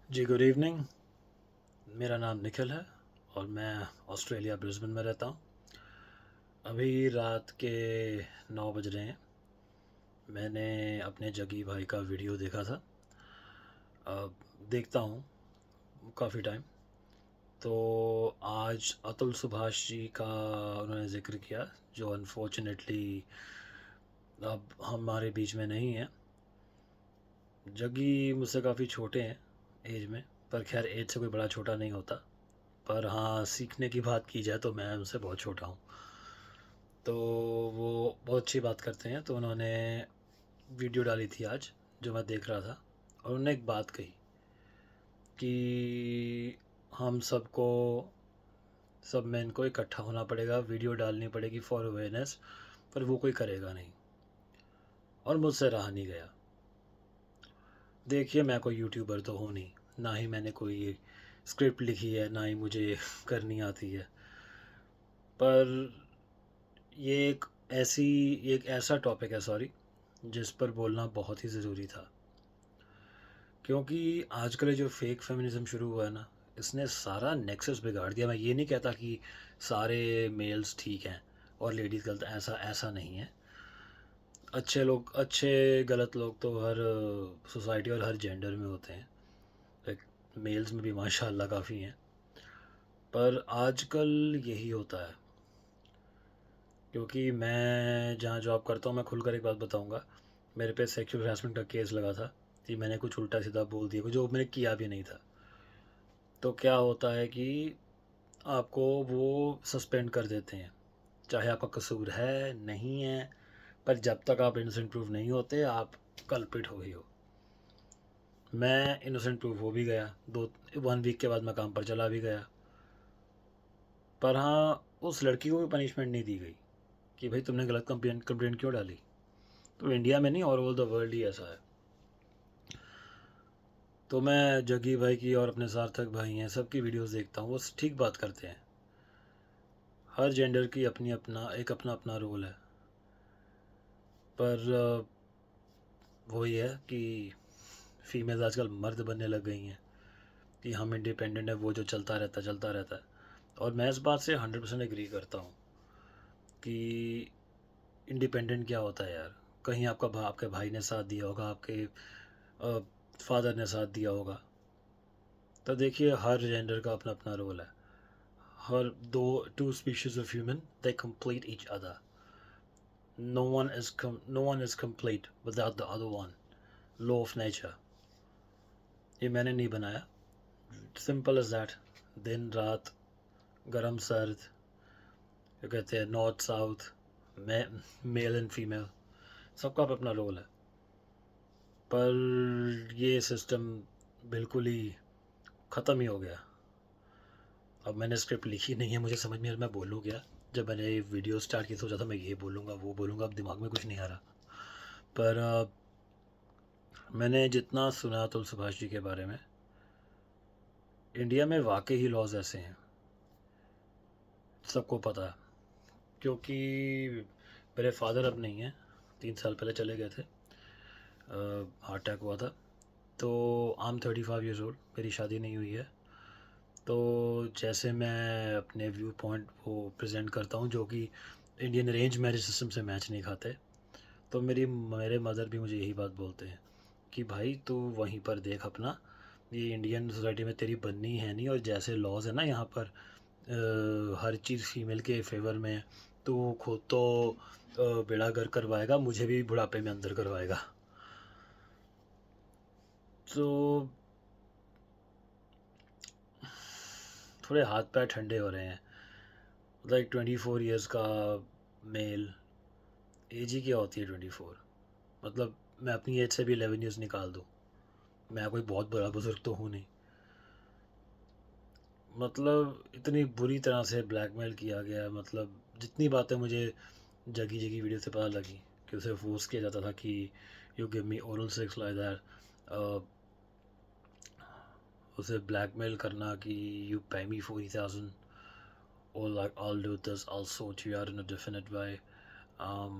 जी, good evening. मेरा नाम निखिल है और मैं ऑस्ट्रेलिया ब्रिस्बेन में रहता हूँ। अभी रात के 9 बज रहे हैं। मैंने अपने जगी भाई का वीडियो देखा था। देखता हूँ काफ़ी टाइम। तो आज अतुल सुभाष जी का उन्होंने ज़िक्र किया, जो अनफॉर्चुनेटली अब हमारे बीच में नहीं है। जगी मुझसे काफ़ी छोटे हैं एज में, पर खैर एज से कोई बड़ा छोटा नहीं होता। पर हाँ, सीखने की बात की जाए तो मैं उनसे बहुत छोटा हूँ। तो वो बहुत अच्छी बात करते हैं। तो उन्होंने वीडियो डाली थी आज, जो मैं देख रहा था। और उन्होंने एक बात कही कि हम सबको, सब में इनको इकट्ठा होना पड़ेगा, वीडियो डालनी पड़ेगी फॉर अवेयरनेस, पर वो कोई करेगा नहीं। और मुझसे रहा नहीं गया। देखिए, मैं कोई यूट्यूबर तो हूँ नहीं, ना ही मैंने कोई स्क्रिप्ट लिखी है, ना ही मुझे करनी आती है। पर ये एक ऐसा टॉपिक है, सॉरी, जिस पर बोलना बहुत ही ज़रूरी था। क्योंकि आजकल जो फेक फेमिनिज़्म शुरू हुआ है ना, इसने सारा नेक्सस बिगाड़ दिया। मैं ये नहीं कहता कि सारे मेल्स ठीक हैं और लेडीज़ गलत, ऐसा ऐसा नहीं है। अच्छे लोग, अच्छे गलत लोग तो हर सोसाइटी और हर जेंडर में होते हैं। लाइक मेल्स में भी माशाल्लाह काफ़ी हैं। पर आजकल यही होता है। क्योंकि मैं जहाँ जॉब करता हूँ, मैं खुलकर एक बात बताऊँगा, मेरे पे सेक्सुअल हरासमेंट का केस लगा था कि मैंने कुछ उल्टा सीधा बोल दिया, जो मैंने किया भी नहीं था। तो क्या होता है कि आपको वो सस्पेंड कर देते हैं, चाहे आपका कसूर है नहीं है। पर जब तक आप इनोसेंट प्रूव नहीं होते, आप कल्प्रिट हो ही हो। मैं इनोसेंट प्रूव हो भी गया, 1 वीक के बाद मैं काम पर चला भी गया। पर हाँ, उस लड़की को भी पनिशमेंट नहीं दी गई कि भाई तुमने गलत कंप्लेंट क्यों डाली। तो इंडिया में नहीं, और ऑल द वर्ल्ड ही ऐसा है। तो मैं जग्गी भाई की और अपने सार्थक भाई हैं, सबकी वीडियोस देखता हूँ। वो ठीक बात करते हैं। हर जेंडर की अपना अपना रोल है। पर वही है कि फ़ीमेल्स आजकल मर्द बनने लग गई हैं कि हम इंडिपेंडेंट है, वो जो चलता रहता है। और मैं इस बात से 100% एग्री करता हूँ कि इंडिपेंडेंट क्या होता है यार। कहीं आपके भाई ने साथ दिया होगा, आपके फादर ने साथ दिया होगा। तो देखिए, हर जेंडर का अपना अपना रोल है। हर दो two species of human, they complete each other. No one is complete without the other one. Law of nature. ये मैंने नहीं बनाया। Simple as that. दिन रात, गरम सर्द, क्या कहते हैं, north south, male and female, सबका अपना रोल है। पर ये सिस्टम बिल्कुल ही ख़त्म ही हो गया। अब मैंने स्क्रिप्ट लिखी नहीं है, मुझे समझ में मैं बोलूँ क्या। जब मैंने ये वीडियो स्टार्ट की सोचा था मैं ये बोलूँगा वो बोलूँगा, अब दिमाग में कुछ नहीं आ रहा। पर मैंने जितना सुना अतुल सुभाष जी के बारे में, इंडिया में वाकई ही लॉज ऐसे हैं, सबको पता है। क्योंकि मेरे फादर अब नहीं हैं, 3 साल पहले चले गए थे। हार्ट अटैक हुआ था। तो आई एम 35 ईयर्स ओल्ड, मेरी शादी नहीं हुई है। तो जैसे मैं अपने व्यू पॉइंट वो प्रेजेंट करता हूँ, जो कि इंडियन अरेंज मैरिज सिस्टम से मैच नहीं खाते, तो मेरे मदर भी मुझे यही बात बोलते हैं कि भाई तू वहीं पर देख अपना, ये इंडियन सोसाइटी में तेरी बननी है नहीं। और जैसे लॉज है ना यहाँ पर, हर चीज़ फीमेल के फेवर में है। तो खुद तो बेड़ा गर्क करवाएगा, मुझे भी बुढ़ापे में अंदर करवाएगा। तो थोड़े हाथ पैर ठंडे हो रहे हैं। लाइक 24 ईयर्स का मेल, एज ही क्या होती है 24। मतलब मैं अपनी एज से भी 11 ईयर्स निकाल दूँ, मैं कोई बहुत बड़ा बुजुर्ग तो हूँ नहीं। मतलब इतनी बुरी तरह से ब्लैकमेल किया गया। मतलब जितनी बातें मुझे जगी जगी वीडियो से पता लगी कि उसे फोर्स किया जाता था कि you give me oral sex like that, उसे ब्लैकमेल करना कि यू पे मी 40,000, or like I'll do this, I'll sort you out in a definite way. um,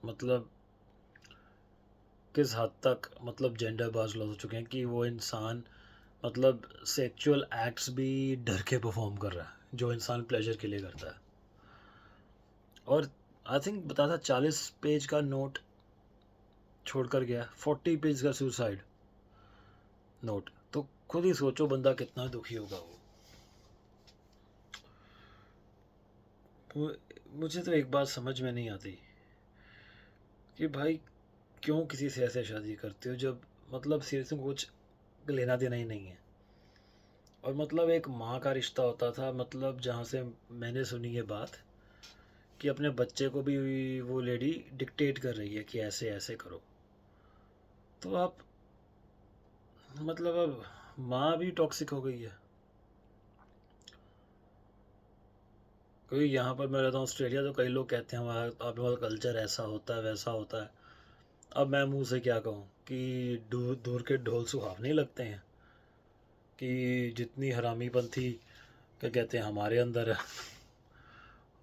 मतलब किस हद तक मतलब जेंडर बाज लॉज हो चुके हैं कि वो इंसान मतलब सेक्सुअल एक्ट्स भी डर के परफॉर्म कर रहा है, जो इंसान प्लेजर के लिए करता है। और आई थिंक बता था 40 पेज का नोट छोड़ कर गया, 40 पेज का सुसाइड नोट। तो खुद ही सोचो बंदा कितना दुखी होगा वो। मुझे तो एक बात समझ में नहीं आती कि भाई क्यों किसी से ऐसे शादी करते हो जब मतलब सीरियस में कुछ लेना देना ही नहीं है। और मतलब एक माँ का रिश्ता होता था, मतलब जहाँ से मैंने सुनी ये बात कि अपने बच्चे को भी वो लेडी डिक्टेट कर रही है कि ऐसे ऐसे करो। तो आप मतलब अब माँ भी टॉक्सिक हो गई है। क्योंकि यहाँ पर मैं रहता हूँ ऑस्ट्रेलिया, तो कई लोग कहते हैं हमारा आप लोगों का कल्चर ऐसा होता है वैसा होता है। अब मैं मुंह से क्या कहूँ कि दूर दूर के ढोल सुहावने लगते हैं कि जितनी हरामीपंथी क्या कहते हैं हमारे अंदर है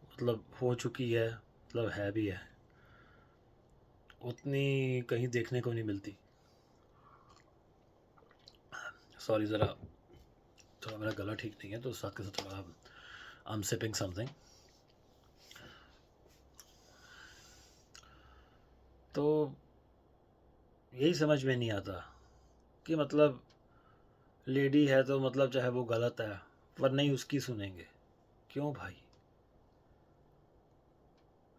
मतलब हो चुकी है, मतलब है भी है, उतनी कहीं देखने को नहीं मिलती। सॉरी, ज़रा थोड़ा मेरा गला ठीक नहीं है तो उस साथ के साथ थोड़ा आई एम सिपिंग समथिंग। तो यही समझ में नहीं आता कि मतलब लेडी है तो मतलब चाहे वो गलत है पर नहीं उसकी सुनेंगे क्यों भाई।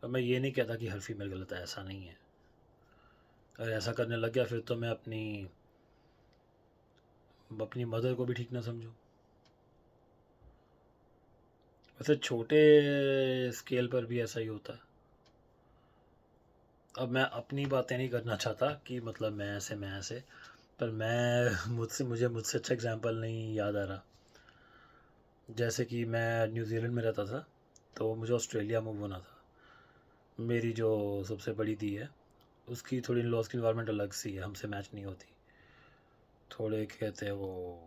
अब मैं ये नहीं कहता कि हर फीमेल गलत है, ऐसा नहीं है। अगर ऐसा करने लग गया फिर तो मैं अपनी अपनी मदर को भी ठीक ना समझूं। वैसे छोटे स्केल पर भी ऐसा ही होता है। अब मैं अपनी बातें नहीं करना चाहता कि मतलब मैं ऐसे पर मैं मुझसे अच्छा एग्जांपल नहीं याद आ रहा। जैसे कि मैं न्यूजीलैंड में रहता था तो मुझे ऑस्ट्रेलिया मूव होना था। मेरी जो सबसे बड़ी दी है उसकी थोड़ी लॉस की इन्वायरमेंट अलग सी है, हमसे मैच नहीं होती। थोड़े कहते हैं वो,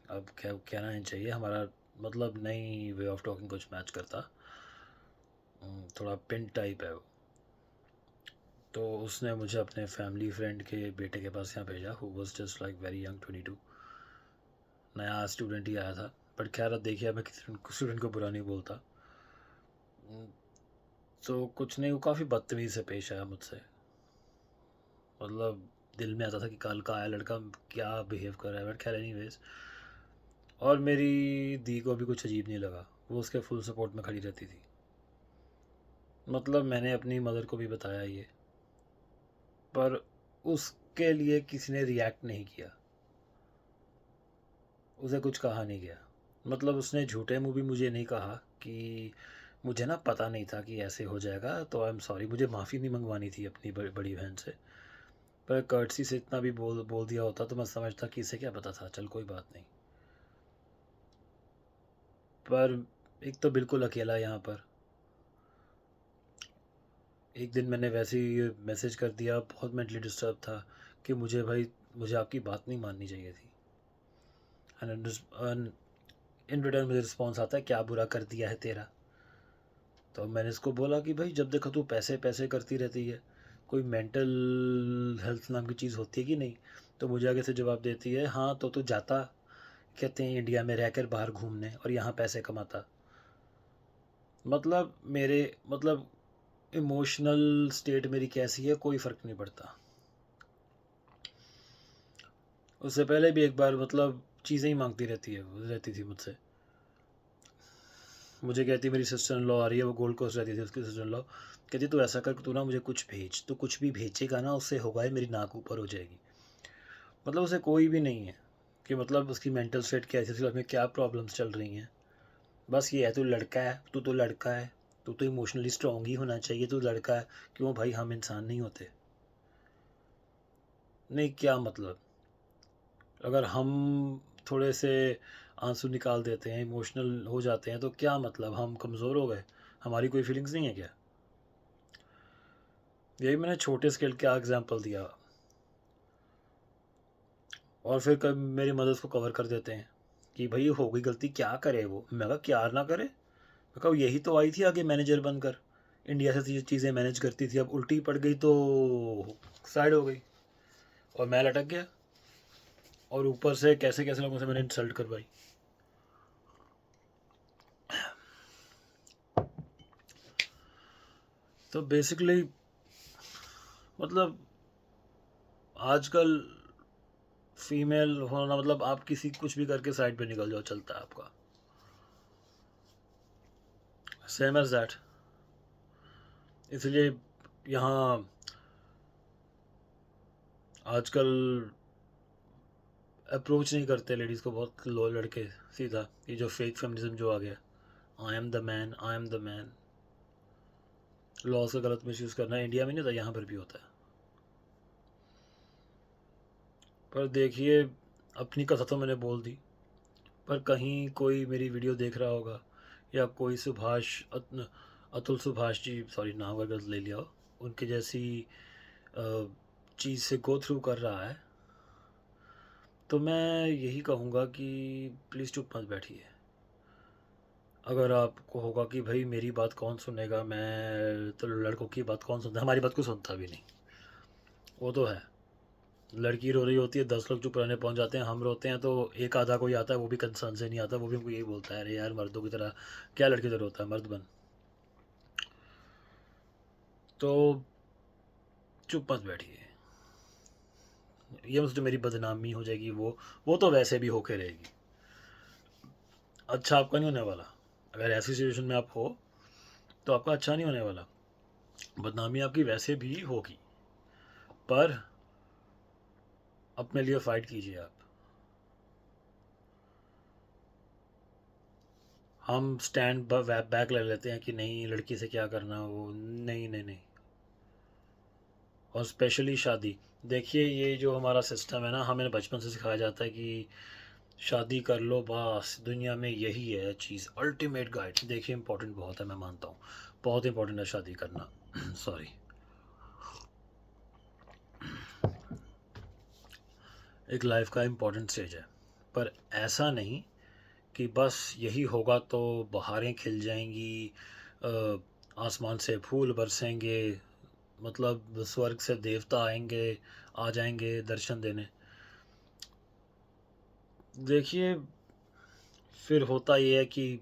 अब क्या कहना नहीं चाहिए, हमारा मतलब नई वे ऑफ टॉकिंग कुछ मैच करता। थोड़ा पिन टाइप है वो। तो उसने मुझे अपने फैमिली फ्रेंड के बेटे के पास यहाँ भेजा, who was just like very young 22, नया स्टूडेंट ही आया था। बट खैर अब देखिए, मैं किसी स्टूडेंट को बुरा नहीं बोलता। तो कुछ नहीं, वो काफ़ी बदतमीज़ी से पेश आया मुझसे। मतलब दिल में आता था कि कल का आया लड़का क्या बिहेव कर रहा है, बट खैर एनीवेज। और मेरी दी को भी कुछ अजीब नहीं लगा, वो उसके फुल सपोर्ट में खड़ी रहती थी। मतलब मैंने अपनी मदर को भी बताया ये, पर उसके लिए किसी ने रिएक्ट नहीं किया, उसे कुछ कहा नहीं गया। मतलब उसने झूठे मुँह भी मुझे नहीं कहा कि मुझे ना पता नहीं था कि ऐसे हो जाएगा, तो आई एम सॉरी, मुझे माफ़ी नहीं मंगवानी थी अपनी बड़ी बहन से। पर कर्टसी से इतना भी बोल बोल दिया होता तो मैं समझता कि इसे क्या पता था, चल कोई बात नहीं। पर एक तो बिल्कुल अकेला यहाँ पर। एक दिन मैंने वैसे ही मैसेज कर दिया, बहुत मेंटली डिस्टर्ब था कि मुझे भाई मुझे आपकी बात नहीं माननी चाहिए थी। एंड इन रिटर्न मुझे रिस्पॉन्स आता है, क्या बुरा कर दिया है तेरा। तो मैंने इसको बोला कि भाई जब देखो तू पैसे पैसे करती रहती है, कोई मेंटल हेल्थ नाम की चीज़ होती है कि नहीं। तो मुझे आगे से जवाब देती है, हाँ तो तू जाता कहते हैं इंडिया में रहकर बाहर घूमने और यहाँ पैसे कमाता। मतलब मेरे मतलब इमोशनल स्टेट मेरी कैसी है कोई फ़र्क नहीं पड़ता। उससे पहले भी एक बार मतलब चीज़ें ही मांगती रहती थी मुझसे। मुझे कहती मेरी सिस्टर इन लॉ आ रही है, वो गोल्ड कोस्ट रहती थी, उसकी सिस्टर इन लॉ कहती तू ऐसा कर, तू ना मुझे कुछ भेज, तू कुछ भी भेजेगा ना उससे होगा मेरी नाक ऊपर हो जाएगी। मतलब उसे कोई भी नहीं है कि मतलब उसकी मेंटल स्टेट क्या है, उसकी लाइफ में क्या प्रॉब्लम्स चल रही हैं। बस ये है, तू लड़का है, तू तो लड़का है, तू तो इमोशनली स्ट्रॉन्ग ही होना चाहिए, तू लड़का है। क्यों भाई, हम इंसान नहीं होते? नहीं, क्या मतलब? अगर हम थोड़े से आंसू निकाल देते हैं, इमोशनल हो जाते हैं, तो क्या मतलब हम कमज़ोर हो गए? हमारी कोई फीलिंग्स नहीं है क्या? यही मैंने छोटे स्केल का एग्जांपल दिया। और फिर कब मेरी मदद को कवर कर देते हैं कि भाई हो गई गलती, क्या करे वो। मैं कहा क्या ना करे, मैं कहा यही तो आई थी आगे मैनेजर बनकर, इंडिया से चीज़ें मैनेज करती थी, अब उल्टी पड़ गई तो साइड हो गई और मैं लटक गया, और ऊपर से कैसे कैसे लोगों से मैंने इंसल्ट करवाई। तो बेसिकली मतलब आजकल फीमेल होना मतलब आप किसी कुछ भी करके साइड पे निकल जाओ, चलता है आपका। Same as that. इसलिए यहाँ आजकल अप्रोच नहीं करते लेडीज़ को बहुत लो लड़के सीधा, ये जो फेक फेमिनिज्म जो आ गया, I am the man, I am the man. Laws का गलत मिसयूज़ करना इंडिया में नहीं होता, यहाँ पर भी होता है। पर देखिए, अपनी कथा तो मैंने बोल दी, पर कहीं कोई मेरी वीडियो देख रहा होगा, या कोई अतुल सुभाष जी, सॉरी नाम अगर गलत ले लिया हो, उनके जैसी चीज़ से गो थ्रू कर रहा है, तो मैं यही कहूँगा कि प्लीज़ चुप मत बैठिए। अगर आपको होगा कि भाई मेरी बात कौन सुनेगा, मैं तो लड़कों की बात कौन सुनता, हमारी बात को सुनता भी नहीं, वो तो है। लड़की रो रही होती है, 10 लोग चुप रहने पहुंच जाते हैं, हम रोते हैं तो एक आधा कोई आता है, वो भी कंसर्न से नहीं आता, वो भी हमको यही बोलता है, अरे यार मर्दों की तरह क्या लड़की तरह रोता है, मर्द बन। तो चुप मत बैठिए, ये मुझसे जो मेरी बदनामी हो जाएगी वो तो वैसे भी होके रहेगी। अच्छा आपका नहीं होने वाला, अगर ऐसी सिचुएशन में आप हो तो आपका अच्छा नहीं होने वाला, बदनामी आपकी वैसे भी होगी, पर अपने लिए फ़ाइट कीजिए आप। हम स्टैंड बैक ले लेते हैं कि नहीं लड़की से क्या करना, वो नहीं नहीं नहीं। और स्पेशली शादी, देखिए ये जो हमारा सिस्टम है ना, हमें बचपन से सिखाया जाता है कि शादी कर लो बस, दुनिया में यही है चीज़, अल्टीमेट गाइड। देखिए इंपॉर्टेंट बहुत है, मैं मानता हूँ बहुत इंपॉर्टेंट है शादी करना सॉरी, एक लाइफ का इम्पोर्टेंट स्टेज है, पर ऐसा नहीं कि बस यही होगा तो बहारें खिल जाएंगी, आसमान से फूल बरसेंगे, मतलब स्वर्ग से देवता आएंगे, आ जाएंगे दर्शन देने। देखिए फिर होता ये है कि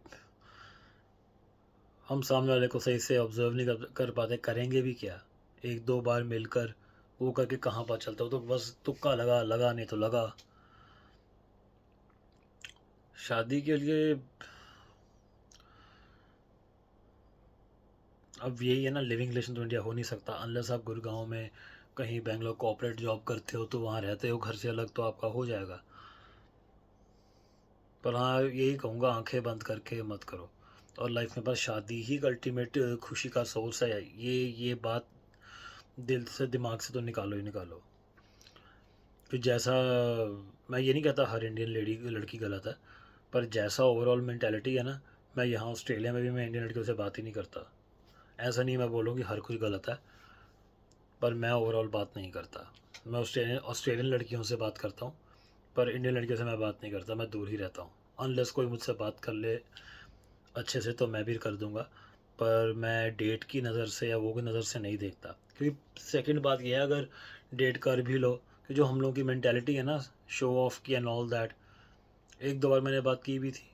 हम सामने वाले को सही से ऑब्जर्व नहीं कर पाते, करेंगे भी क्या, एक दो बार मिलकर वो करके कहाँ पता चलता, वो तो बस तुक्का लगा लगा, नहीं तो लगा। शादी के लिए अब यही है ना, लिविंग रिलेशन तो इंडिया हो नहीं सकता अनलेस आप गुड़गांव में कहीं बेंगलोर कॉर्पोरेट जॉब करते हो, तो वहाँ रहते हो घर से अलग, तो आपका हो जाएगा। पर हाँ यही कहूँगा, आंखें बंद करके मत करो, और लाइफ में बस शादी ही अल्टीमेट खुशी का सोर्स है, ये बात दिल से दिमाग से तो निकालो ही निकालो। फिर जैसा, मैं ये नहीं कहता हर इंडियन लेडी लड़की गलत है, पर जैसा ओवरऑल मेंटेलिटी है ना, मैं यहाँ ऑस्ट्रेलिया में भी मैं इंडियन लड़कियों से बात ही नहीं करता। ऐसा नहीं मैं बोलूँ कि हर कुछ गलत है, पर मैं ओवरऑल बात नहीं करता। मैं ऑस्ट्रेलियन लड़कियों से बात करता हूँ, पर इंडियन लड़कियों से मैं बात नहीं करता, मैं दूर ही रहता हूँ। अनलेस कोई मुझसे बात कर ले अच्छे से तो मैं भी कर दूँगा, पर मैं डेट की नज़र से या वो की नज़र से नहीं देखता। क्योंकि सेकंड बात यह है, अगर डेट कर भी लो, कि जो हम लोगों की मेंटेलिटी है ना, शो ऑफ की एंड ऑल दैट, एक दो बार मैंने बात की भी थी,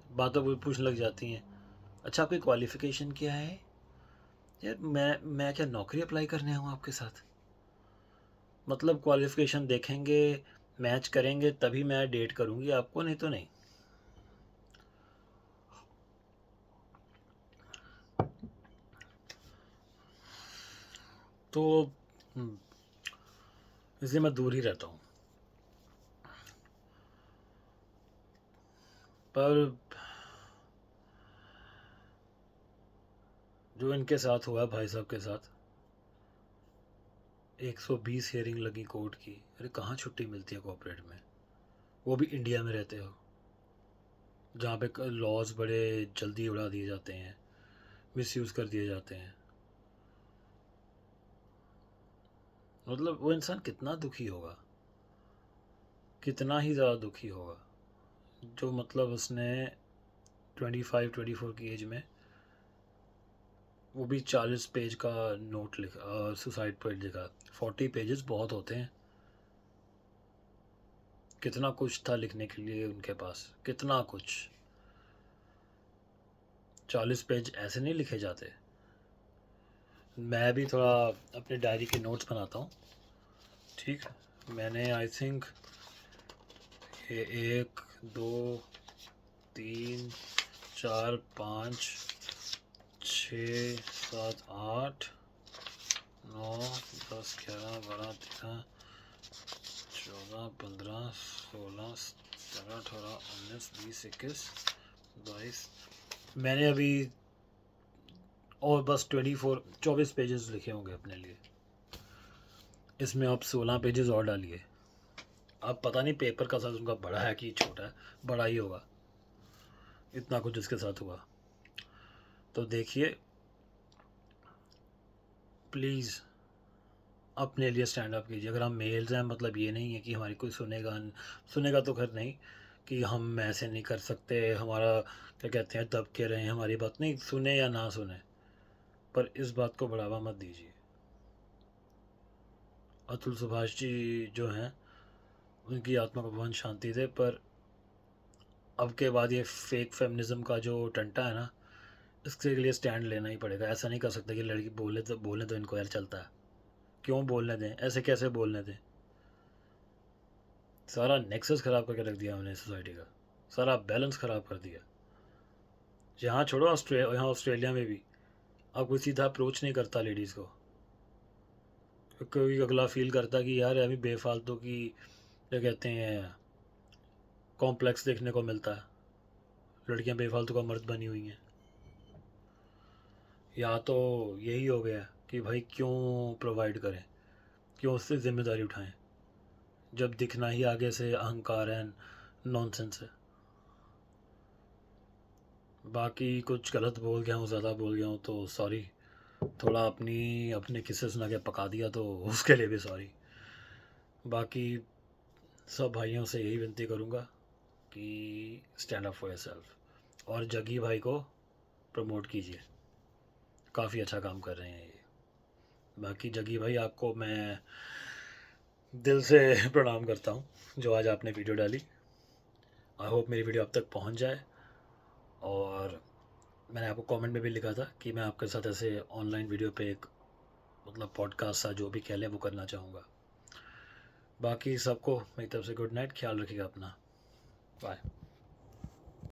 बातों को पूछने लग जाती हैं, अच्छा आपकी क्वालिफ़िकेशन क्या है। यार मैं क्या नौकरी अप्लाई करने आऊँ आपके साथ, मतलब क्वालिफ़िकेशन देखेंगे, मैच करेंगे तभी मैं डेट करूँगी आपको, नहीं तो नहीं। तो हम्म, इसलिए मैं दूर ही रहता हूँ। पर जो इनके साथ हुआ भाई साहब के साथ, 120 हियरिंग लगी कोर्ट की, अरे कहाँ छुट्टी मिलती है कॉर्पोरेट में, वो भी इंडिया में रहते हो, जहाँ पे लॉज बड़े जल्दी उड़ा दिए जाते हैं, मिसयूज़ कर दिए जाते हैं। मतलब वो इंसान कितना दुखी होगा, कितना ही ज़्यादा दुखी होगा, जो मतलब उसने 25-24 की एज में वो भी 40 पेज का नोट लिखा, सुसाइड पॉइंट लिखा। 40 पेजेस बहुत होते हैं। कितना कुछ था लिखने के लिए उनके पास, कितना कुछ। 40 पेज ऐसे नहीं लिखे जाते। मैं भी थोड़ा अपने डायरी के नोट्स बनाता हूँ। ठीक, मैंने आई थिंक ये 1 2 3 4 5 6 7 8 9 10 11 12 13 14 15 16 17 18 19 20 21 22। मैंने अभी और बस 24 पेजेस लिखे होंगे अपने लिए। इसमें आप 16 पेजेस और डालिए। अब पता नहीं पेपर का साइज उनका बड़ा है कि छोटा है, बड़ा ही होगा, इतना कुछ इसके साथ हुआ। तो देखिए, प्लीज़ अपने लिए स्टैंड अप कीजिए। अगर हम मेल्स हैं, मतलब ये नहीं है कि हमारी कोई सुनेगा तो खैर नहीं, कि हम ऐसे नहीं कर सकते, हमारा क्या कहते हैं दब के रहें, हमारी बात नहीं सुने या ना सुने, पर इस बात को बढ़ावा मत दीजिए। अतुल सुभाष जी जो हैं, उनकी आत्मा को भगवान शांति दे, पर अब के बाद ये फेक फेमिनिज़्म का जो टंटा है ना, इसके लिए स्टैंड लेना ही पड़ेगा। ऐसा नहीं कर सकते कि लड़की बोलने तो इनको यार चलता है, क्यों बोलने दें, ऐसे कैसे बोलने दें। सारा नेक्सस ख़राब करके रख दिया उन्होंने सोसाइटी का, सारा बैलेंस ख़राब कर दिया। यहाँ छोड़ो, यहाँ ऑस्ट्रेलिया में भी अब कोई सीधा अप्रोच नहीं करता लेडीज़ को। कोई अगला फील करता कि यार अभी बेफालतू की क्या कहते हैं कॉम्प्लेक्स देखने को मिलता है, लड़कियां बेफालतू का मर्द बनी हुई हैं। या तो यही हो गया कि भाई क्यों प्रोवाइड करें, क्यों उससे ज़िम्मेदारी उठाएं, जब दिखना ही आगे से अहंकार है, नॉनसेंस है। बाकी कुछ गलत बोल गया हूँ, ज़्यादा बोल गया हूँ तो सॉरी। थोड़ा अपने किस्से सुना के पका दिया तो उसके लिए भी सॉरी। बाकी सब भाइयों से यही विनती करूँगा कि स्टैंड अप फॉर योरसेल्फ, और जगी भाई को प्रमोट कीजिए, काफ़ी अच्छा काम कर रहे हैं ये। बाकी जगी भाई, आपको मैं दिल से प्रणाम करता हूँ जो आज आपने वीडियो डाली। आई होप मेरी वीडियो आप तक पहुँच जाए। और मैंने आपको कमेंट में भी लिखा था कि मैं आपके साथ ऐसे ऑनलाइन वीडियो पे एक मतलब पॉडकास्ट सा जो भी कह लें वो करना चाहूँगा। बाकी सबको मेरी तरफ से गुड नाइट, ख्याल रखिएगा अपना, बाय।